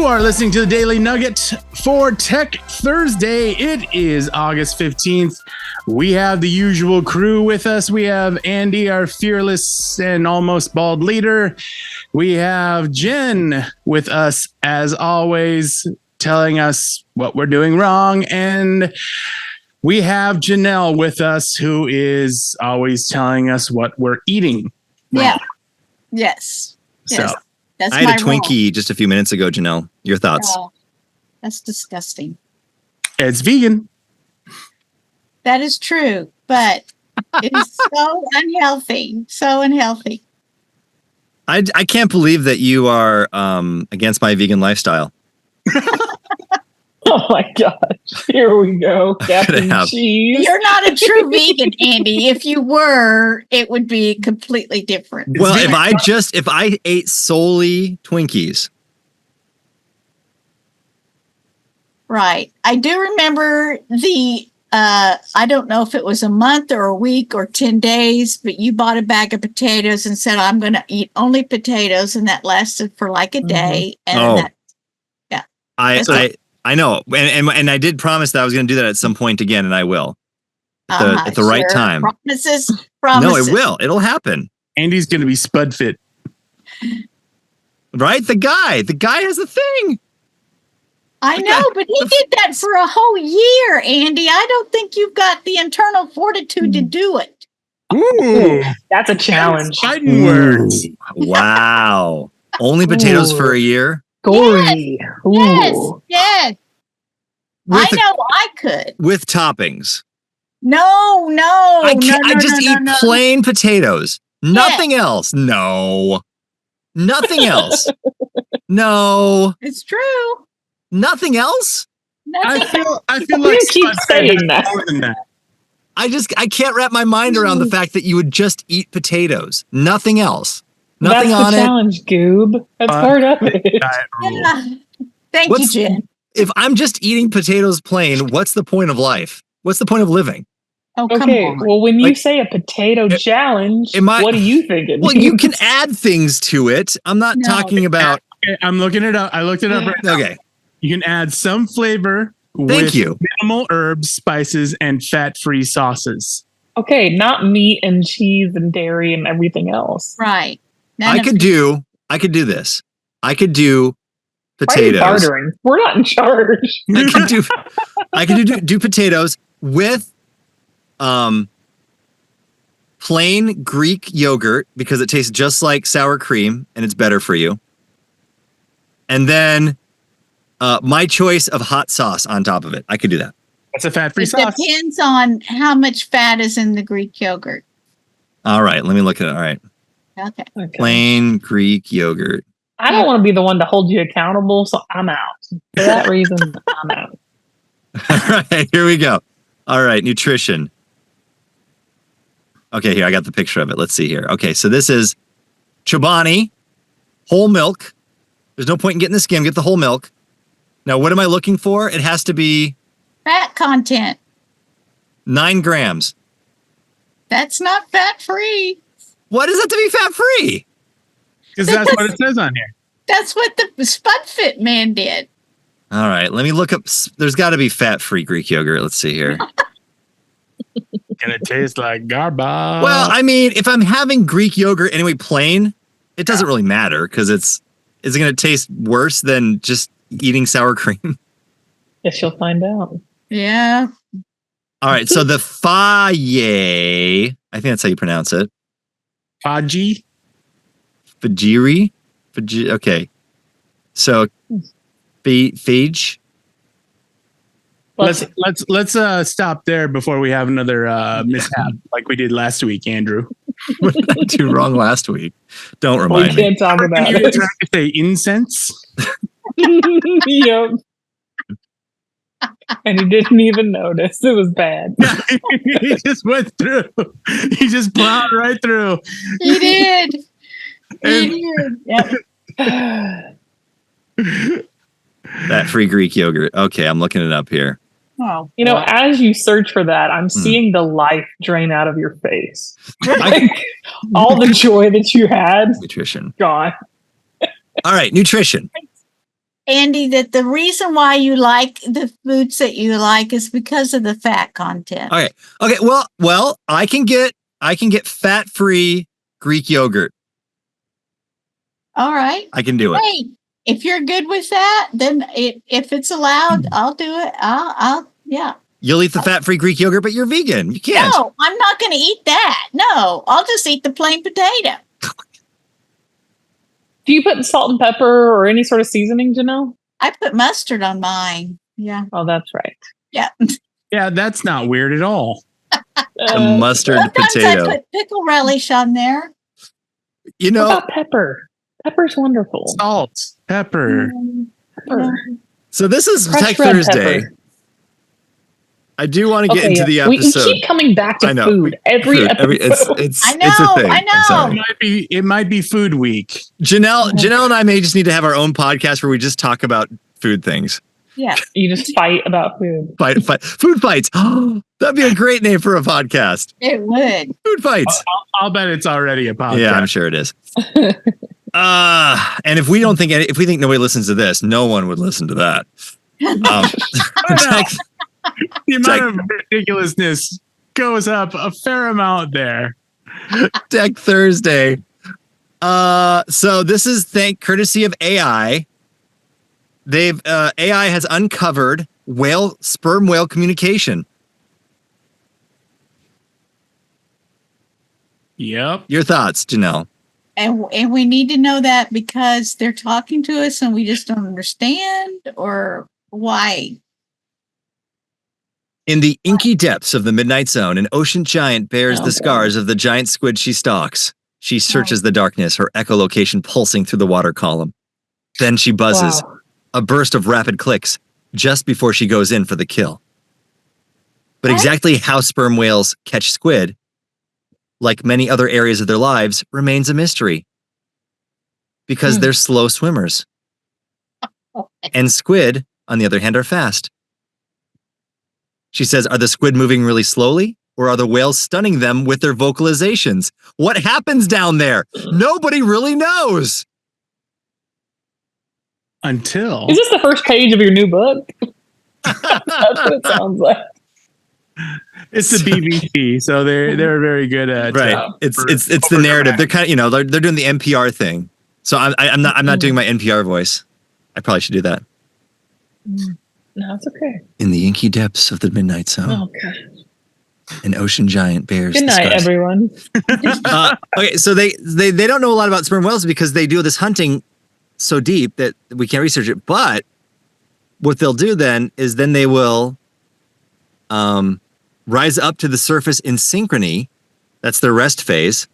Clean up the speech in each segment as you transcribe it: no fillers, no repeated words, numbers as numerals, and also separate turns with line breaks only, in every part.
are listening to the Daily Nugget for Tech Thursday. It is August 15th. We have the usual crew with us. We have Andy, our fearless and almost bald leader. We have Jenn with us, as always, telling us what we're doing wrong. And we have Janelle with us, who is always telling us what we're eating.
Yeah. Yes.
So
that's
I had a Twinkie just a few minutes ago, Janelle. Your thoughts?
Oh, that's disgusting.
It's vegan.
That is true, but it is so unhealthy. So unhealthy.
I can't believe that you are against my vegan lifestyle.
Oh my gosh. Here we go. Captain Cheese.
You're not a true vegan, Andy. If you were, it would be completely different.
Well, if I ate solely Twinkies.
Right. I do remember I don't know if it was a month or a week or 10 days, but you bought a bag of potatoes and said, I'm going to eat only potatoes. And that lasted for like a day. And
I know. And I did promise that I was going to do that at some point again, and I will. At the right time.
Promises.
No, it will. It'll happen.
Andy's going to be spud fit.
Right? The guy has a thing.
I know, but he did that for a whole year, Andy. I don't think you've got the internal fortitude to do it.
Ooh,
that's a challenge.
Fighting words.
Wow. Only potatoes for a year?
Gory.
Yes. I know I could.
With toppings.
No.
I just eat plain potatoes. Nothing else. No. Nothing else. No.
It's true.
Nothing else?
I feel
you
like
keep saying that.
More than that.
I can't wrap my mind around the fact that you would just eat potatoes. Nothing else. Nothing
That's
on
the challenge, Goob. That's part of it.
Yeah. Thank you, Jen.
If I'm just eating potatoes plain, what's the point of life? What's the point of living?
Oh, come on.
Well, when you say a potato challenge, what are you thinking?
Well, you can add things to it. I'm not talking about...
I'm looking it up. I looked it up right now.
Okay.
You can add some flavor
with
minimal herbs, spices, and fat-free sauces.
Okay, not meat and cheese and dairy and everything else.
Right.
I could do this. I could do potatoes.
Why are you bartering? We're not in charge.
I could do potatoes with plain Greek yogurt because it tastes just like sour cream and it's better for you. And then my choice of hot sauce on top of it. I could do that.
That's a fat-free sauce.
It depends on how much fat is in the Greek yogurt.
All right, let me look at it. All right.
Okay.
Plain Greek yogurt.
I don't want to be the one to hold you accountable, so I'm out. For that reason, I'm out.
All right, here we go. All right, nutrition. Okay, here, I got the picture of it. Let's see here. Okay, so this is Chobani, whole milk. There's no point in getting the skim. Get the whole milk. Now, what am I looking for? It has to be...
Fat content.
9 grams.
That's not fat-free.
Why does that have to be fat-free?
Because that's what it says on here.
That's what the Spud Fit man did.
All right, let me look up. There's got to be fat-free Greek yogurt. Let's see here.
And it tastes like garbage.
Well, I mean, if I'm having Greek yogurt anyway plain, it doesn't really matter because is it going to taste worse than just eating sour cream?
Guess you'll find out.
Yeah.
All right, so the Faye, I think that's how you pronounce it.
Fajiri?
Okay. So Phage.
Let's stop there before we have another mishap like we did last week, Andrew.
What did I do wrong last week? Don't remind me.
We can't talk about
You were
it.
trying to say incense?
Yep. And he didn't even notice. It was bad.
He just went through. He just plowed right through.
He did. He did. Yep.
That free Greek yogurt. Okay, I'm looking it up here.
Oh,
you know, as you search for that, I'm seeing the life drain out of your face. Like, all the joy that you had,
Nutrition.
gone.
All right, nutrition.
Andy, that the reason why you like the foods that you like is because of the fat content.
Okay. Well, I can get fat-free Greek yogurt.
All right.
I can do it.
Hey, if you're good with that, then if it's allowed, I'll do it. Yeah.
You'll eat the fat-free Greek yogurt, but you're vegan. You can't.
No, I'm not going to eat that. No, I'll just eat the plain potato.
Do you put salt and pepper or any sort of seasoning, Janelle?
I put mustard on mine. Yeah.
Oh, that's right.
Yeah.
Yeah, that's not weird at all.
The mustard
Sometimes
potato.
I put pickle relish on there.
You
What
know,
about pepper? Pepper's wonderful.
Salt, pepper.
Pepper.
so this is
Fresh
Tech
red
Thursday.
pepper.
I do want to get into the
We
episode.
keep coming back
I
to
know.
food every
Food.
episode.
It's
I
it's a
know,
thing.
I
I'm
know.
sorry.
It might be food week.
Janelle and I may just need to have our own podcast where we just talk about food things.
Yeah.
You just fight about food.
Food fights. That'd be a great name for a podcast.
It would.
Food fights.
I'll bet it's already a podcast.
Yeah, I'm sure it is. And if we think nobody listens to this, no one would listen to that.
The amount of ridiculousness goes up a fair amount there.
Tech Thursday. So this is courtesy of AI. AI has uncovered sperm whale communication.
Yep.
Your thoughts, Janelle?
And we need to know that because they're talking to us and we just don't understand, or why?
In the inky depths of the Midnight Zone, an ocean giant bears the scars of the giant squid she stalks. She searches the darkness, her echolocation pulsing through the water column. Then she buzzes, a burst of rapid clicks, just before she goes in for the kill. But exactly how sperm whales catch squid, like many other areas of their lives, remains a mystery. Because they're slow swimmers. And squid, on the other hand, are fast. She says, are the squid moving really slowly? Or are the whales stunning them with their vocalizations? What happens down there? Nobody really knows.
Until
Is this the first page of your new book? That's what it sounds like.
it's the BBC, so they're very good at
Right. It's the narrative. They're kind of, they're doing the NPR thing. So I'm not doing my NPR voice. I probably should do that.
No, it's okay.
In the inky depths of the Midnight Zone.
Oh, God.
An ocean giant bears.
Good night, everyone.
Okay, so they don't know a lot about sperm whales because they do this hunting so deep that we can't research it. But what they'll do then is they will rise up to the surface in synchrony. That's their rest phase.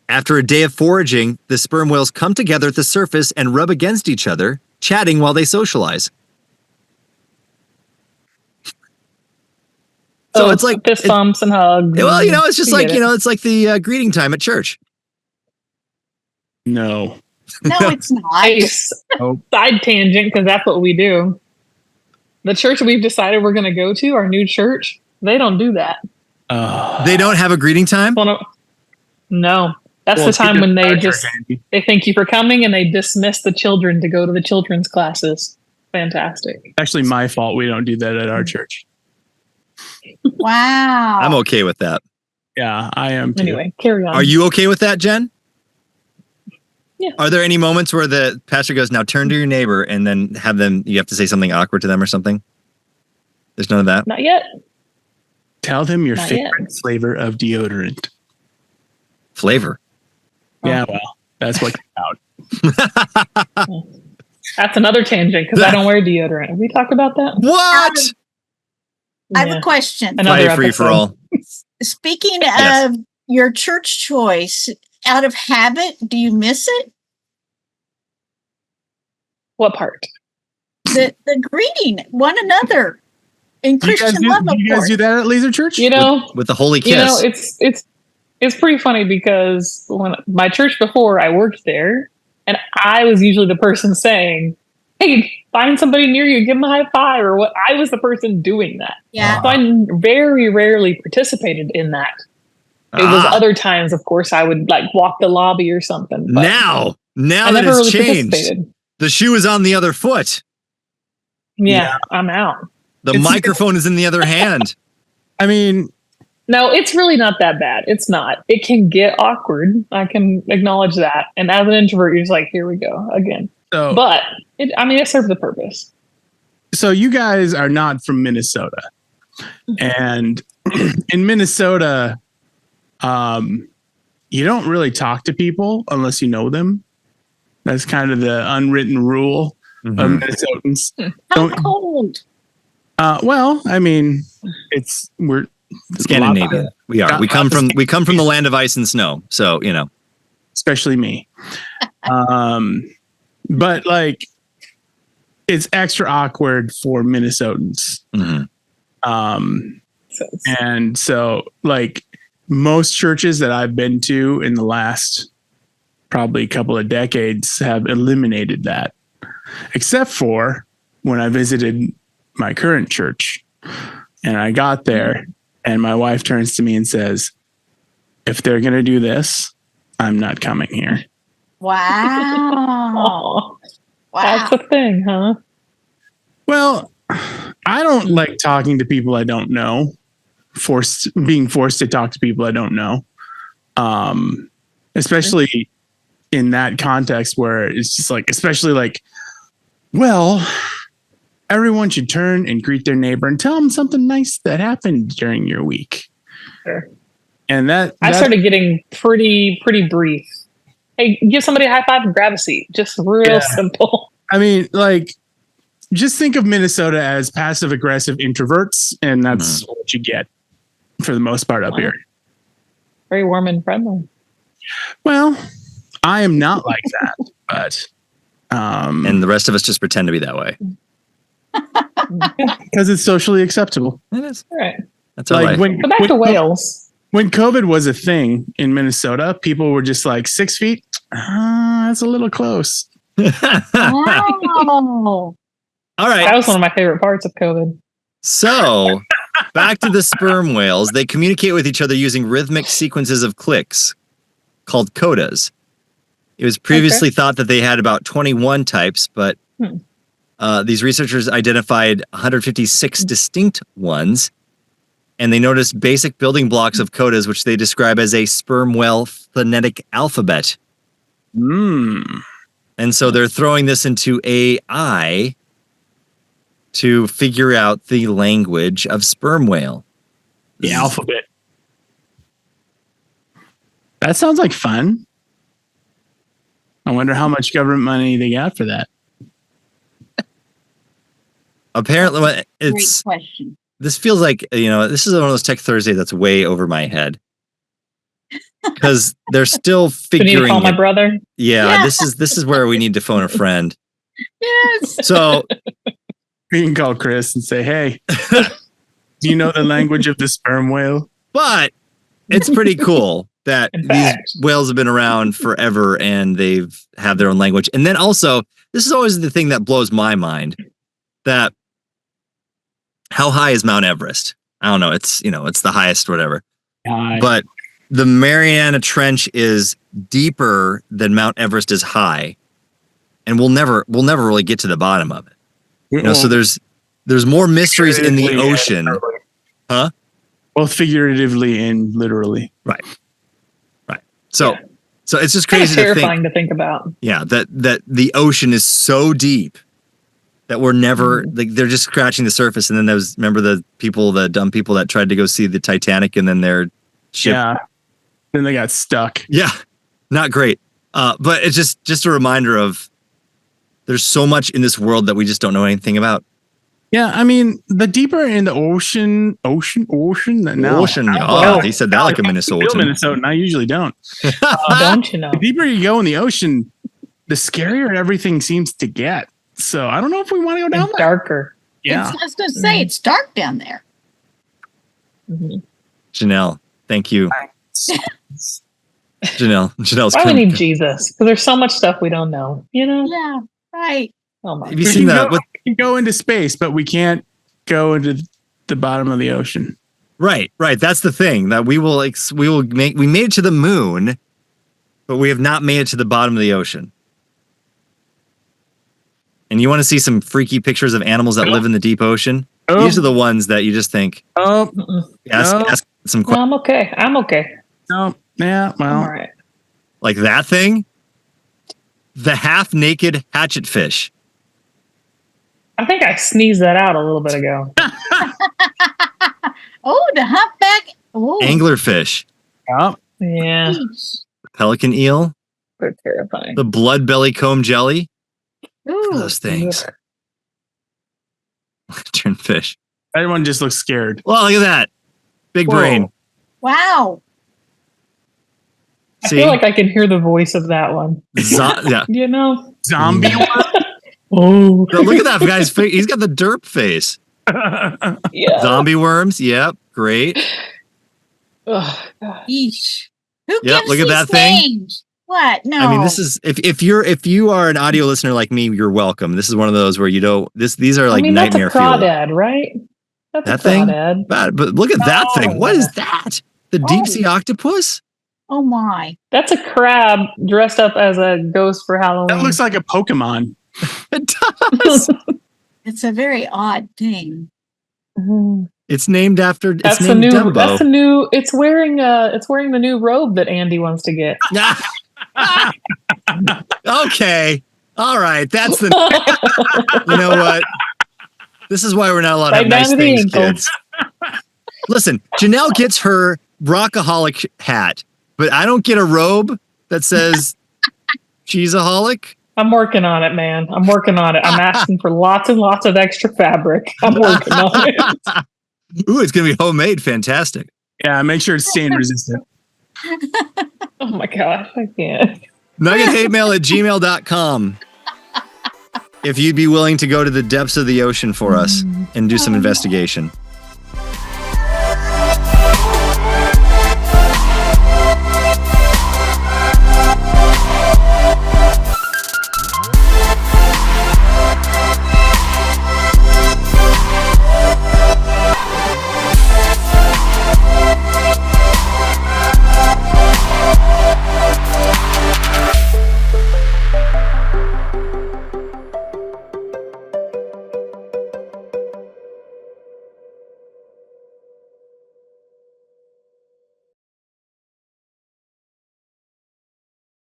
After a day of foraging, the sperm whales come together at the surface and rub against each other, chatting while they socialize. So it's like
fist bumps and hugs.
Well, it's just like, it's like the greeting time at church.
No.
No, it's not.
Nice. Side tangent, because that's what we do. The church we've decided we're going to go to, our new church, they don't do that.
They don't have a greeting time?
No. That's the time when they thank you for coming and they dismiss the children to go to the children's classes. Fantastic.
Actually, my fault. We don't do that at our church.
Wow.
I'm okay with that.
Yeah, I am too.
Anyway, carry on.
Are you okay with that, Jen?
Yeah.
Are there any moments where the pastor goes, now turn to your neighbor and then you have to say something awkward to them or something? There's none of that?
Not yet.
Tell them your
Not
favorite
yet.
flavor of deodorant.
Flavor?
Yeah, well, that's what came out.
That's another tangent because I don't wear deodorant. Have we talked about that?
What?
I have a question.
Another
Free for all.
Speaking
Yes.
of your church choice, out of habit, do you miss it?
What part?
The greeting one another in Christian love, of
you guys
course.
do that at Laser Church?
With the holy kiss.
It's pretty funny because when my church before I worked there, and I was usually the person saying, "Hey, find somebody near you, give them a high five," or what. I was the person doing that.
Yeah.
So I very rarely participated in that. It was other times, of course, I would like walk the lobby or something. But
Now
I
that
never
it's
really
changed.
participated.
The shoe is on the other foot.
Yeah, I'm out.
The microphone is in the other hand.
I mean,
No, it's really not that bad. It's not. It can get awkward. I can acknowledge that. And as an introvert, you're just like, here we go again. But it serves the purpose.
So you guys are not from Minnesota, and in Minnesota, you don't really talk to people unless you know them. That's kind of the unwritten rule of Minnesotans.
How cold?
Well, I mean, we're
Scandinavian. We are. We come from the land of ice and snow. So,
especially me. But like, it's extra awkward for Minnesotans. And so like most churches that I've been to in the last probably couple of decades have eliminated that, except for when I visited my current church and I got there and my wife turns to me and says, if they're going to do this, I'm not coming here.
Wow.
That's a thing, huh?
Well, I don't like talking to people I don't know, being forced to talk to people I don't know. Especially in that context where it's just like, especially like, well, everyone should turn and greet their neighbor and tell them something nice that happened during your week.
Sure.
And
I started getting pretty brief. Hey, give somebody a high five and grab a seat. Just real simple.
I mean, like, just think of Minnesota as passive aggressive introverts, and that's what you get for the most part up here.
Very warm and friendly.
Well, I am not like that, but
and the rest of us just pretend to be that way.
Because it's socially acceptable.
It is.
All right.
That's all right.
Go back to Wales.
When COVID was a thing in Minnesota, people were just like 6 feet. That's a little close.
Wow.
All right.
That was one of my favorite parts of COVID.
So, back to the sperm whales. They communicate with each other using rhythmic sequences of clicks called codas. It was previously thought that they had about 21 types, but these researchers identified 156 distinct ones, and they noticed basic building blocks of codas, which they describe as a sperm whale phonetic alphabet. And so they're throwing this into AI to figure out the language of sperm whale.
The alphabet. That sounds like fun. I wonder how much government money they got for that.
Apparently,
Great question.
This feels like, this is one of those Tech Thursday that's way over my head. Because they're still figuring.
You need to call my brother.
Yeah, this is where we need to phone a friend.
Yes.
So
you can call Chris and say, "Hey, do you know the language of the sperm whale?"
But it's pretty cool that these whales have been around forever and they've have their own language. And then also, this is always the thing that blows my mind. That how high is Mount Everest? I don't know. It's it's the highest, whatever. But the Mariana Trench is deeper than Mount Everest is high, and we'll never really get to the bottom of it. So there's more mysteries in the ocean, huh?
Both figuratively and literally.
Right. So it's just crazy
terrifying to think about.
Yeah, that the ocean is so deep that we're never like they're just scratching the surface. And then remember the dumb people that tried to go see the Titanic, and then their ship.
Yeah. Then they got stuck.
Yeah, not great. But it's just a reminder of there's so much in this world that we just don't know anything about.
Yeah, I mean, the deeper in the ocean. Now,
he said that like a Minnesotan.
Minnesotan. I usually don't.
Don't you know?
The deeper you go in the ocean, the scarier everything seems to get. So I don't know if we want to go down there.
Darker.
Yeah,
I was going to say it's dark down there.
Janelle, thank you. Janelle's
why we need Jesus? Because there's so much stuff we don't know.
Yeah, right.
Oh my!
Have you seen that?
We can go into space, but we can't go into the bottom of the ocean.
Right. That's the thing that we made it to the moon, but we have not made it to the bottom of the ocean. and you want to see some freaky pictures of animals that live in the deep ocean,
Oh.
these are the ones that you just think,
Oh,
ask some
No,
questions.
I'm okay. I'm okay.
no. Yeah,
I'm
well.
all right.
Like that thing, the half-naked hatchet fish.
I think I sneezed that out a little bit ago.
Oh, the humpback. Oh,
Anglerfish,
Yeah.
Yeah,
geez.
pelican eel,
they're terrifying.
the blood belly comb jelly.
Ooh.
Those things. Lantern fish.
Everyone just looks scared.
Well, look at that. Big
Whoa.
brain.
Wow.
I
See?
feel like I can hear the voice of that one.
Yeah.
You know?
Zombie.
Oh,
Look at that guy's face. He's got the derp face.
yeah.
Zombie worms. Yep. Great.
Ugh, God.
Yeesh. Who
Yep,
gives
look at
these
that thing.
names? What? No.
I mean, this is if you are an audio listener like me, you're welcome. This is one of those where you don't. These are like
I mean,
nightmare
that's a
fuel.
crawdad, right? That's
That
a
thing?
crawdad.
But look at that
Oh,
thing. What
yeah.
is that? The deep
Oh.
sea octopus?
Oh my.
That's a crab dressed up as a ghost for Halloween.
That looks like a Pokemon.
It does.
It's a very odd thing.
Mhm.
It's named after. It's
That's the
named
new.
Dumbo.
That's the new. It's wearing the new robe that Andy wants to get.
Okay. All right. That's the. You know what? This is why we're not allowed to have
Right down
nice
to the
things,
ankle.
kids. Listen, Janelle gets her rockaholic hat, but I don't get a robe that says she's a holic.
I'm working on it, man. I'm working on it. I'm asking for lots and lots of extra fabric. I'm working on it.
Ooh, it's gonna be homemade. Fantastic.
Yeah, make sure it's stain resistant.
Oh my god, I can't.
nuggethatemail@gmail.com. If you'd be willing to go to the depths of the ocean for us and do some investigation.